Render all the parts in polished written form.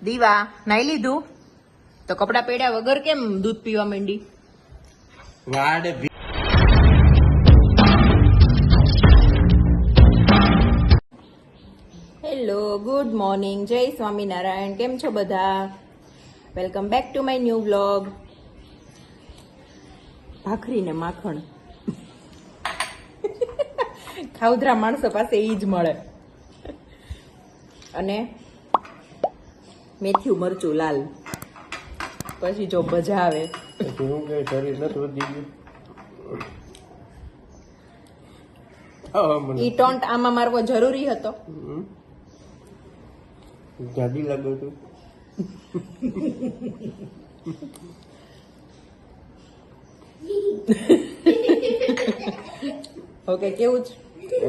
દીવા નાઈ લીધું તો કપડા પહેર્યા વગર કેમ દૂધ પીવા માંડી? વાડ હેલો, ગુડ મોર્નિંગ, જય સ્વામિનારાયણ. કેમ છો બધા? Welcome back to my new vlog. ભાખરી ને માખણ ખાઉધરા માણસો પાસે ઈ જ મળે. અને મેથીયું મરચું લાલ, પછી જો મજા આવે. હું કઈ શરીર નથી વધી ગયું. ઈ ટોન્ટ આમાં મારવો જરૂરી હતો. જાડી લાગો છું. ઓકે, કેવું છે?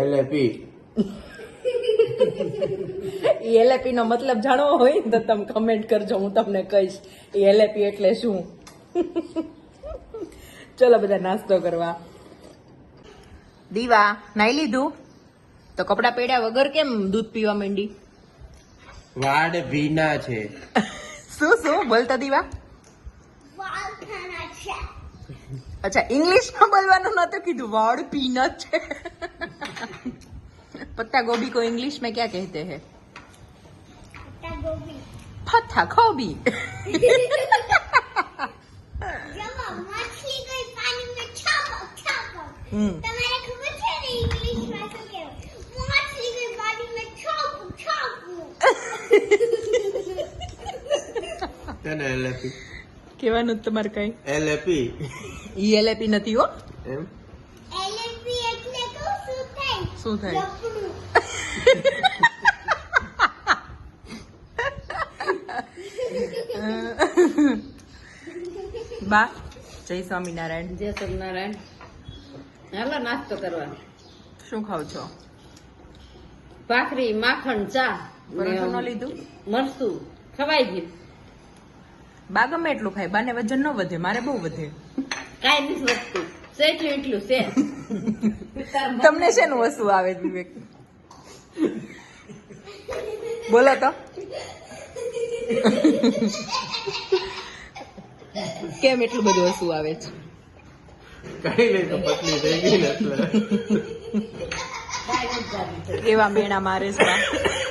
એલએપી ઈ એલએપી નો મતલબ જાણવો હોય ને તો તમે કમેન્ટ કરજો, હું તમને કહીશ ઈ એલએપી એટલે શું. ચલો બધા નાસ્તો કરવા. દીવા નાઈ લીધું તો કપડા પહેર્યા વગર કેમ દૂધ પીવા માંડી? વાડ ભીના છે. શું બોલતા દીવા? અચ્છા, ઇંગ્લિશ માં બોલવાનું નતું કીધું, વાળ પીના છે. पत्ता गोभी को इंग्लिश में क्या कहते हैं? पत्ता गोभी. जब मछली कोई पानी में तुम्हारे खबर है ना इंग्लिश में तो क्या मछली कोई पानी में તને એલએપી કેવાનું તમારે કઈ? એલએપી ઈ એલએપી નથી હો. એમ एलएपी એટલે તો શું થાય? શું થાય? બા, જય સ્વામિનારાયણ. જય સ્વામિનારાયણ. હાલો નાસ્તો કરવા. શું ખાવ છો? ભાખરી, માખણ, ચા. પરોઠું ન લીધું? મરસું ખવાઈ ગયું. બા ગમે એટલું ખાય, બાને વજન ન વધે, મારે બહુ વધે. કાંઈ નથી વધતું. એટલું એટલું છે. તમને શેનું વસ્તુ આવે છે, વિવેક? બોલો તો. કેમ એટલું બધું વસ્તુ આવે છે? કઈ નહીં તો પતલી થઈ ગઈ ને એટલે એવા મેણા મારે છે બા.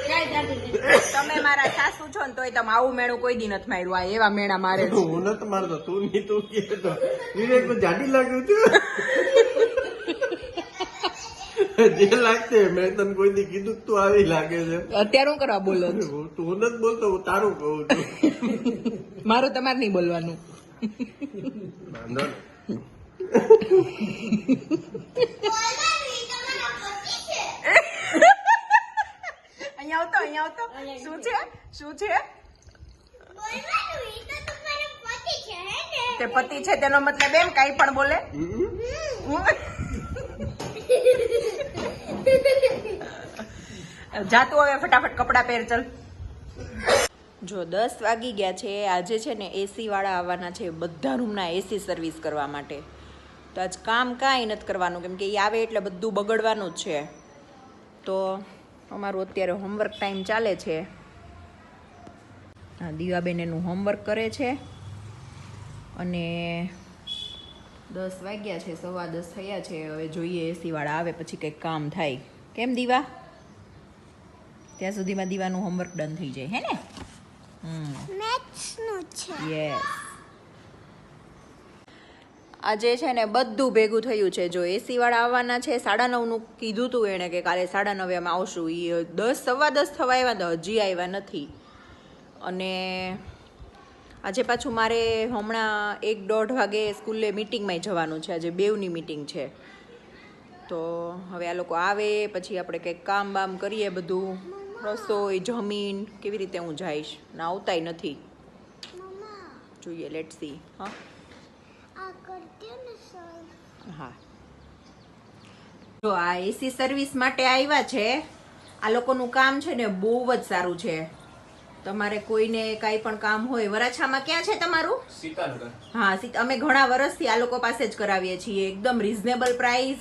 કાંઈ જાતી નથી. તમે મારા સાસુ છો ને તોય તમે આવું મેણું કોઈ દી નથી માર્યું. આ એવા મેણા મારે છે. હું નથી મારતો, તું નહીં તું કે તો વિવેક તો જાડી લાગ્યું છું. જે લાગશે મેં તને કોઈ દી કીધું તું આવી લાગે છે. અત્યારે હું કરવા બોલો છો? તું નથી બોલતો, હું તારું કહું છું. મારું તમારે નહીં બોલવાનું. વાંધો નહીં. અહીંયા આવતો શું છે? શું છે? બોલવાનું ઈ તો તમારો પતિ છે હે ને? તે પતિ છે તેનો મતલબ એમ કાઈ પણ બોલે? જાતું હવે ફટાફટ કપડા પહેર, ચલ. જો 10 વાગી ગયા છે. આજે છે ને એસી વાળા આવવાના છે બધા રૂમના એસી સર્વિસ કરવા માટે. તો આજ કામ કાંઈ નથી કરવાનું, કેમ કે એ આવે એટલે બધું બગડવાનું જ છે. તો અમારું અત્યારે હોમવર્ક ટાઈમ ચાલે છે. હા, દીવાબેન એનું હોમવર્ક કરે છે. અને 10 વાગ્યા છે, 10:15 થયા છે. હવે જોઈએ એસી વાળા આવે પછી કંઈક કામ થાય. કેમ દીવા? ત્યાં સુધીમાં દીવાનું હોમવર્ક ડન થઈ જાય, હે ને? મેથ્સ નું છે. યસ. આજે છે ને બધું ભેગું થયું છે. જો એસી વાળા આવવાના છે, 9:30 નું કીધું તું એણે કે કાલે 9:30 અમે આવશું. એ 10, 10:15 થવા આવ્યા તો હજી આવ્યા નથી. અને આજે પાછું મારે હમણાં 1-1:30 વાગે સ્કૂલે મિટિંગમાં જવાનું છે. આજે બેવની મિટિંગ છે. તો હવે આ લોકો આવે પછી આપણે કંઈક કામ બામ કરીએ, બધું રસોઈ જમીન કેવી રીતે હું જઈશ ના આવતાય નથી. મમ્મા જોઈએ, લેટ સી. હા આ કરતી ને સર. હા, જો આ એસી સર્વિસ માટે આવ્યા છે. આ લોકોનું કામ છે ને બહુ જ સારું છે. તમારે કોઈને કાંઈ પણ કામ હોય, વરાછામાં ક્યાં છે તમારું? સીતાનગર. હા, અમે ઘણા વર્ષથી આ લોકો પાસે જ કરાવીએ છીએ. એકદમ રિઝનેબલ પ્રાઇસ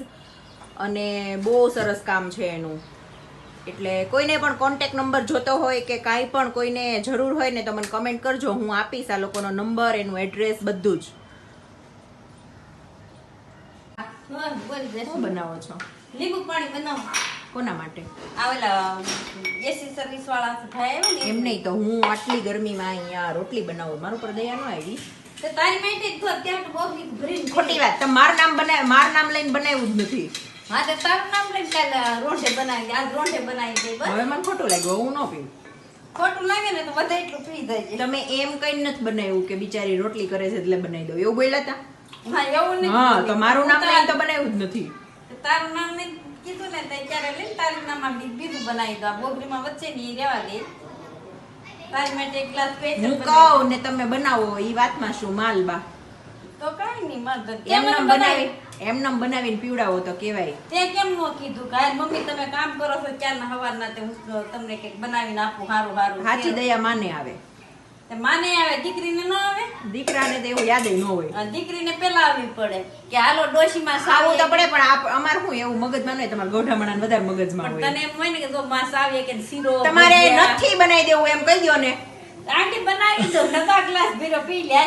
અને બહુ સરસ કામ છે એનું. એટલે કોઈને પણ કોન્ટેક્ટ નંબર જોતો હોય કે કાંઈ પણ કોઈને જરૂર હોય ને તો મને કમેન્ટ કરજો, હું આપીશ આ લોકોનો નંબર, એનું એડ્રેસ, બધું જ. શું બનાવો છો? લીંબુ પાણી બનાવો. કોના માટે? આવેલા એસી સર્વિસ વાળા ભાઈ આવે ને એમ નહીં તો હું આટલી ગરમીમાં અહીંયા રોટલી બનાવું, મારું પર દયા ન આવી. તો તારી માટે જ તો અત્યારે તો બહુ ભરીને ખોટી વાત, તમે મારું નામ લઈને બનાવ્યું જ નથી. હા તો તારું નામ લઈને કાલે રોંઢે બનાવી આજ રોંઢે બનાવી દે બસ. હવે મને ખોટું લાગ્યું, હું ન પીવું. ખોટું લાગે ને તો બધા એટલું પી જાય છે. તમે એમ કઈ નથી બનાવ્યું કે બિચારી રોટલી કરે છે એટલે બનાવી દો, એવું બોલ્યા હતા? હા એવું નથી. હા તો મારું નામ લઈને તો બનાવ્યું જ નથી. તારું નામ ને કીધું ને તો ત્યારે લઈને તારું નામ બીજું બનાવી દો. આ બોગરીમાં વચ્ચે ની રહેવા દે. તારી માટે એક ગ્લાસ સ્પેશિયલ હું કહું ને તમે બનાવો, ઈ વાતમાં શું માલબા? તો કાઈ નહીં મત એમનેમ બનાવીને પીવડાવો તો કેવાય. તે કેમ નો કીધું કે હાલ મમ્મી તમે કામ કરો છો ક્યારના હવારના તે હું તમને કંઈક બનાવીને આપું સારું સારું. સાચી દયા માને આવે, તે માને આવે દીકરીને ન આવે. દીકરાને તો એવું યાદ ન હોય. આ દીકરીને પેલા આવવી પડે કે હાલો ડોશીમાં આવું તો પડે, પણ અમાર શું એવું મગજમાં નહીં, તમારા ગોઢામણા વધારે મગજમાં પણ હોય. તને એમ હોય ને કે જો માં સાવીએ કે શીરો તમારે ભજીયા. નથી બનાવી દેવું એમ કહી દો ને. આંટી બનાવી દો નતા ગ્લાસ ભીરો પી લે.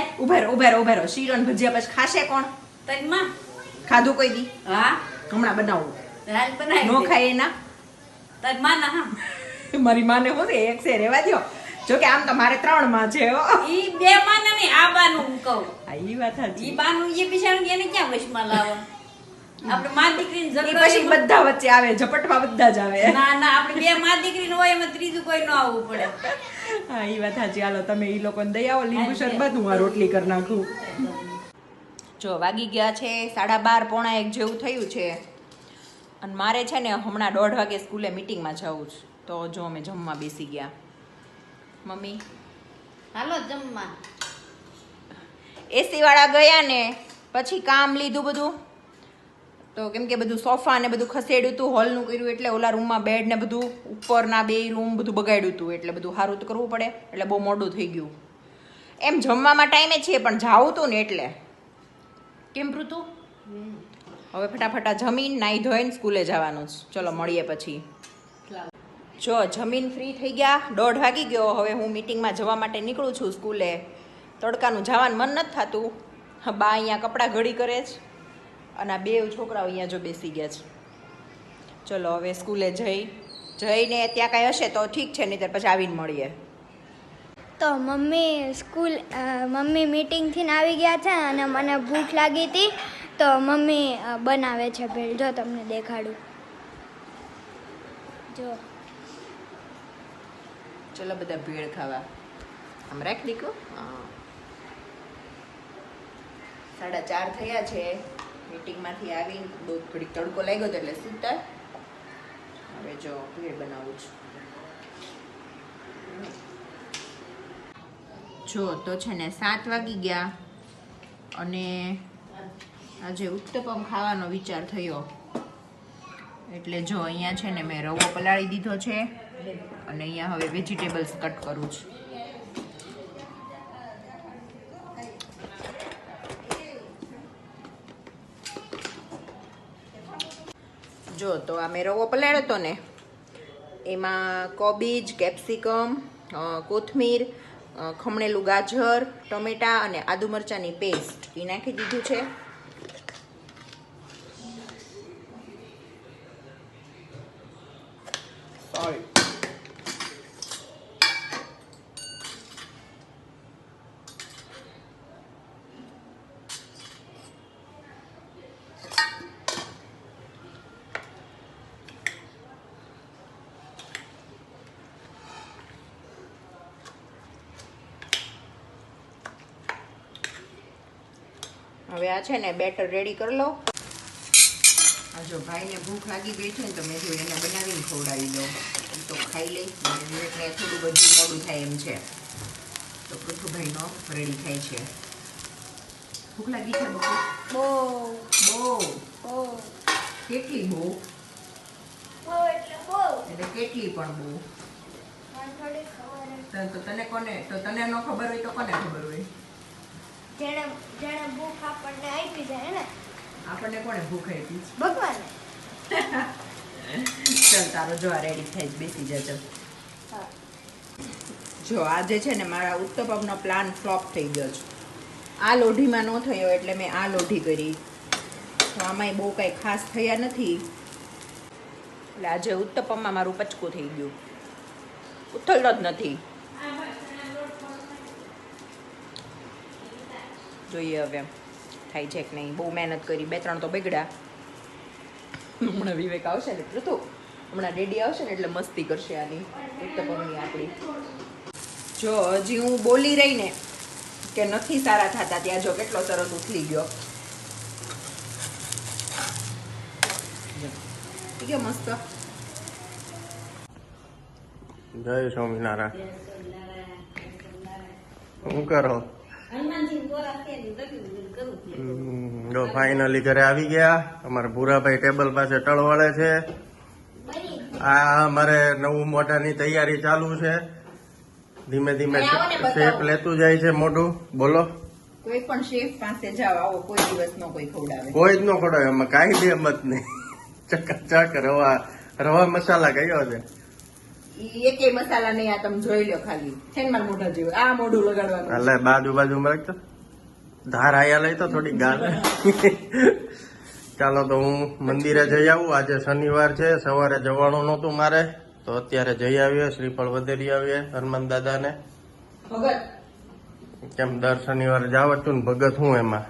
ઉભેરો શીરો ને ભજીયા પછી ખાશે કોણ? તઈ માં ખાધું કોઈ દી? હા હમણાં બનાવું. હાલ બનાવી નો ખાય એના તઈ માં ના હા. મારી માને હું છે એક છે રેવા દ્યો. જો કે આમ તો મારે 3 માં છે હો. ઈ બે માં નહીં આ બાનું હું કહું. આ ઈ વાત સાચી. ઈ બાનું એ બિચારું એને ક્યાં વશમાં લાવવા? આપણે માં દીકરીને ઈ ઝઘડો પછી બધા વચ્ચે આવે, ઝપટમાં બધા જ આવે. ના આપણે બે માં દીકરી હોય એમાં ત્રીજું કોઈ ન આવવું પડે. હા ઈ વાત સાચી. હાલો તમે ઈ લોકોને દઈ આવો લીંબુ શરબત, હું આ રોટલી કરી નાખું. જો વાગી ગયા છે 12:30 પોણા 1 જેવું થયું છે, અને મારે છે ને હમણાં 1:30 વાગે સ્કૂલે મીટિંગમાં જવું છે. તો જો અમે જમવા બેસી ગયા. મમ્મી હાલો જમવા. એસી વાળા ગયા ને પછી કામ લીધું બધું, તો કેમ કે બધું સોફા ને બધું ખસેડ્યું હતું, હોલનું કર્યું, એટલે ઓલા રૂમમાં બેડ ને બધું ઉપરના 2 રૂમ બધું બગાડ્યું હતું, એટલે બધું સારું તો કરવું પડે, એટલે બહુ મોડું થઈ ગયું. એમ જમવામાં ટાઈમે છે પણ જાવું તું ને એટલે. કેમ પૃતુ? હવે ફટાફટા જમીન નાઈ ધોઈને સ્કૂલે જવાનું છે. ચલો મળીએ પછી. જો જમીન ફ્રી થઈ ગયા, 1:30 વાગી ગયો. હવે હું મીટિંગમાં જવા માટે નીકળું છું સ્કૂલે. તડકાનું જવાનું મન નથી થતું. બા અહીંયા કપડાં ઘડી કરે છે, અને આ 2 છોકરાઓ અહીંયા જો બેસી ગયા છે. ચલો હવે સ્કૂલે જઈને ત્યાં કાંઈ હશે તો ઠીક છે, નહીં પછી આવીને મળીએ. તો મમ્મી મીટિંગથી આવી ગયા છે અને મને ભૂખ લાગી હતી, તો મમ્મી બનાવે છે ભેળ. જો તમને દેખાડું, જો. ચલો બધા ભેળ ખાવા. આમ રાખ દીકુ. 4:30 થયા છે. મીટિંગમાંથી આવીને થોડીક તડકો લાગ્યો હતો એટલે સૂતા. હવે જો ભેળ બનાવું છું. જો તો છે ને 7 વાગી ગયા, અને આજે ઉત્તપમ ખાવાનો વિચાર થયો, એટલે જો અહીંયા છે ને મેં રવો પલાળી દીધો છે, અને અહીંયા હવે વેજીટેબલ્સ કટ કરું છું. જો તો આ મેં રવો પલાળ્યો હતો ને, એમાં કોબીજ, કેપ્સિકમ, કોથમીર, ખમણેલું ગાજર, ટમેટા અને આદુ મરચાંની પેસ્ટ એ નાખી દીધું છે. સોલ્ટ. હવે આ છે ને બેટર રેડી કરી લો. આ જો ભાઈને ભૂખ લાગી ગઈ છે ને તો મેં જો એને બનાવીને ખવડાવી દઉં, એ તો ખાઈ લઈ, એટલે થોડું બધું મોડું થાય એમ છે. તો પૃથુભાઈનો રેડી થાય છે. ભૂખ લાગી છે બહુ? બહુ. કેટલી બહુ? એટલે કેટલી પણ બહુ? તો તને ન ખબર હોય તો કોને ખબર હોય? જેણે ભૂખ આપણને આપી જાય ને, આપણને કોને ભૂખ આપી? ભગવાને. ચાલ તારો જો આ રેડી થાય જ બેસી જજો. જો આજે છે ને મારા ઉત્તપમનો પ્લાન ફ્લોપ થઈ ગયો છે. આ લોઢીમાં ન થયો એટલે મેં આ લોઢી કરી. તો આમાંય બહુ કંઈ ખાસ થયા નથી એટલે આજે ઉત્તપમમાં મારું પચકું થઈ ગયું. ઉથલતો જ નથી. જોઈએ હવે થાય છે કે નહીં. બહુ મહેનત કરી, 2-3 તો બગડ્યા. હમણાં વિવેક આવશે ને એટલે તો હમણાં ડેડી આવશે ને એટલે મસ્તી કરશે આની ઉત્તપમની આપણી. જો હજી હું બોલી રહી ને કે નથી સારા થતા ત્યાં જો કેટલો સરસ ઉથલી ગયો. ઠીક છે મસ્ત. જય સ્વામિનારાયણ. શું કરો? જો ફાઇનલી ઘરે આવી ગયા. અમારા ભૂરાભાઈ ટેબલ પાસે ટળવાળે છે. આ અમારે નવું મોઢાની તૈયારી ચાલુ છે. ધીમે ધીમે શેપ લેતું જાય છે મોઢું. બોલો. કોઈ પણ શેફ પાસે જાવ આવો કોઈ દિવસ નો કોઈ ખવડાવે. કોઈ જ ન ખવડાવે. એમાં કાંઈ બે મત નહીં. ચકાચક રવા મસાલા કયો છે? ઈ એકેય મસાલા નહીં. આ તમે જોઈ લો ખાલી છે ને મારા મોઢા જેવું. આ મોઢું લગાડવાનું. એટલે બાજુ રાખતો ધાર આયા લઈ તો થોડી ગાળ. ચાલો તો હું મંદિરે જઈ આવું. આજે શનિવાર છે, સવારે જવાનું નહોતું મારે, તો અત્યારે જઈ આવીએ. શ્રીફળ વધેરી આવીએ હનુમાન દાદાને. ભગત કેમ દર શનિવારે જાવ છું ને ભગત હું એમાં.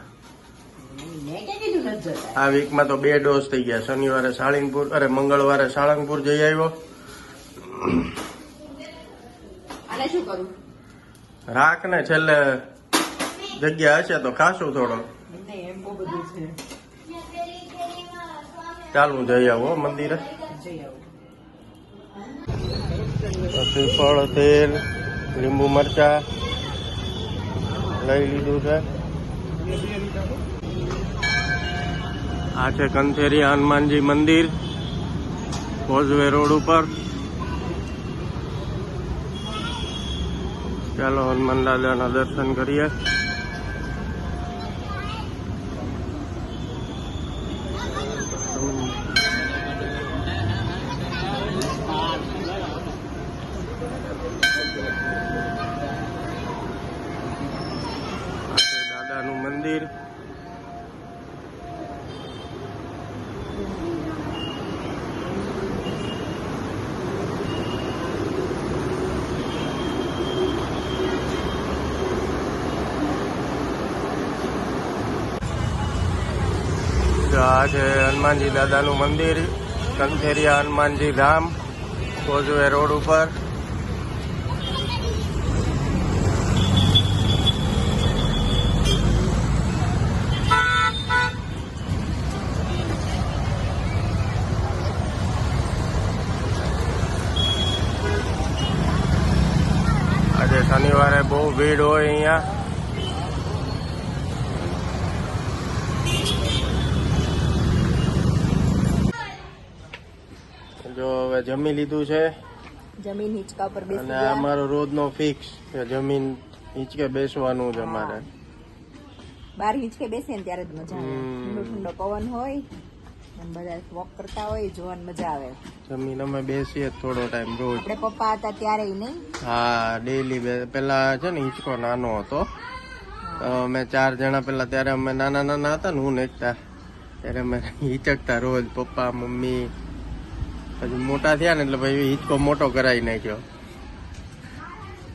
મેં કે કીધું નથી જતા. આ વીકમાં તો 2 ડોઝ થઈ ગયા. શનિવારે સાળંગપુર, મંગળવારે સાળંગપુર જઈ આવ્યો. આને શું કરું? રાખ ને છેલ્લે જગ્યા હશે તો ખાશું થોડો. નહીં એમ બહુ બધું છે. ચાલુ જઈ આવો મંદિરે. જઈ આવું. શ્રીફળ, તેલ, લીંબુ મરચા લઈ લીધું છે. આ છે કંથેરી હનુમાનજી મંદિર, કોઝવે રોડ ઉપર. ચાલો હનુમાન દાદાના દર્શન કરીએ. દાદાનું મંદિર. આ છે હનુમાનજી દાદાનું મંદિર, કંથેરિયા હનુમાનજી ધામ, કોઝવે રોડ ઉપર. આજે શનિવારે બહુ ભીડ હોય અહીંયા. જો હવે જમી લીધું છે જમીન હિંચકા પર બેસી અને ગયા. અમારો રોજનો ફિક્સ કે જમીન હિંચકે બેસવાનું જ અમારે. બાર હિંચકે બેસે ને ત્યારે જ મજા આવે. હમ. ઠંડો ઠંડો પવન હોય અને બધા વોક કરતા હોય જોવાની મજા આવે. જમીન અમે બેસીએ થોડો ટાઈમ રોજ. આપણે પપ્પા હતા ત્યારે નહીં. હા ડેલી. પેલા છે ને હિંચકો નાનો હતો, તો અમે 4 જણા પેલા ત્યારે અમે નાના હતા ને, હું ને એકતા, ત્યારે અમે હિંચકતા રોજ, પપ્પા મમ્મી. પછી મોટા થયા ને એટલે ભાઈ હિંચકો મોટો કરાવી નાખ્યો.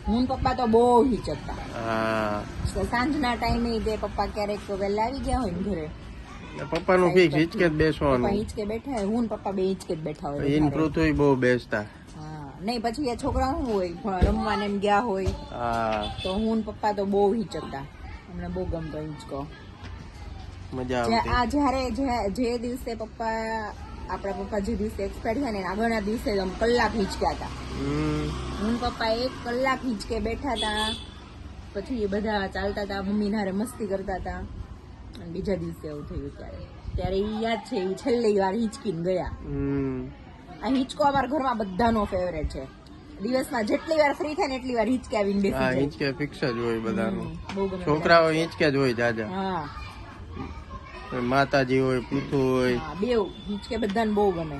હું પપ્પા તો બહુ હિંચકતા. હા તો સાંજના ટાઈમે તે પપ્પા ક્યારેક વહેલા આવી ગયા હોય ને ઘરે, પપ્પાનું ફિક્સ હિંચકે જ પપ્પા બેસવાનું. હિંચકે બેઠા હોય, હું ને પપ્પા બે હિંચકે જ બેઠા હોય ઇન વધારે. પૃથ્વી બહુ બેસતા. હા નહીં પછી એ છોકરા શું હોય રમવાને એમ ગયા હોય હા તો હું ને પપ્પા તો બહુ હિંચકતા. અમને બહુ ગમતો હિંચકો. મજા જે આવતી. આ જ્યારે જે દિવસે આપણા પપ્પા જે દિવસે એક્સપાયર થયા ને આગળના દિવસે આમ કલાક હિંચક્યા હતા. હું પપ્પા 1 કલાક હિંચકે બેઠા હતા. પછી એ બધા ચાલતા હતા, મમ્મી હારે મસ્તી કરતા હતા. અને બીજા દિવસે એવું થયું ત્યારે એ યાદ છે, એ છેલ્લી વાર હિંચકીને ગયા. આ હિંચકો અમારા ઘરમાં બધાનો ફેવરેટ છે. દિવસમાં જેટલી વાર ફ્રી થાય ને એટલી વાર હિંચકે આવીને બેસી હા જાય. હિંચકે ફિક્સ જ હોય બધાનું. બહુ ગમે. છોકરાઓ હિંચકે જ હોય જાજા. હા માતાજી હોય, પૂતું હોય. હા બેવ હિંચકે બધાને બહુ ગમે.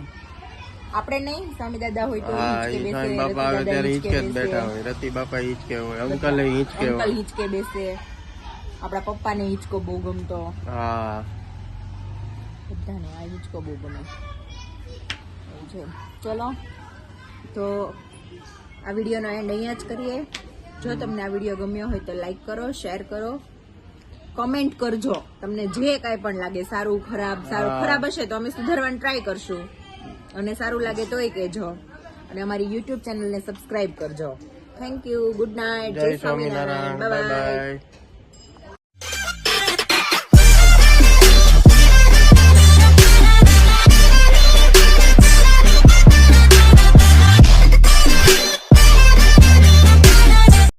આપણે નહીં સ્વામી દાદા હોય તો હા હિંચકે ઈ બેસે, સ્વામી બાપા આવે રતિ દાદા ત્યારે હિંચકે હિંચકે જ બેસે, બેઠા હોય, રતિ બાપા હિંચકે હોય, અંકલ હિંચકે અંકલ હોય. હિંચકે બેસે, આપણા પપ્પાને હિંચકો બહુ ગમતો, હા બધાને આ હિંચકો બહુ ગમે એવું છે. ચલો તો આ વિડીયોનો એન્ડ અહીંયા જ કરીએ. જો તમને આ વિડીયો ગમ્યો હોય તો લાઈક કરો, શેર કરો, કમેન્ટ કરજો તમને જે કાંઈ પણ લાગે, સારું ખરાબ. સારું ખરાબ હશે તો અમે સુધારવાની ટ્રાય કરશું, અને સારું લાગે તોય કહેજો, અને અમારી યુટ્યુબ ચેનલને સબસ્ક્રાઇબ કરજો. થેન્ક યુ, ગુડ નાઇટ, જય સ્વામિનારાયણ, બાય બાય.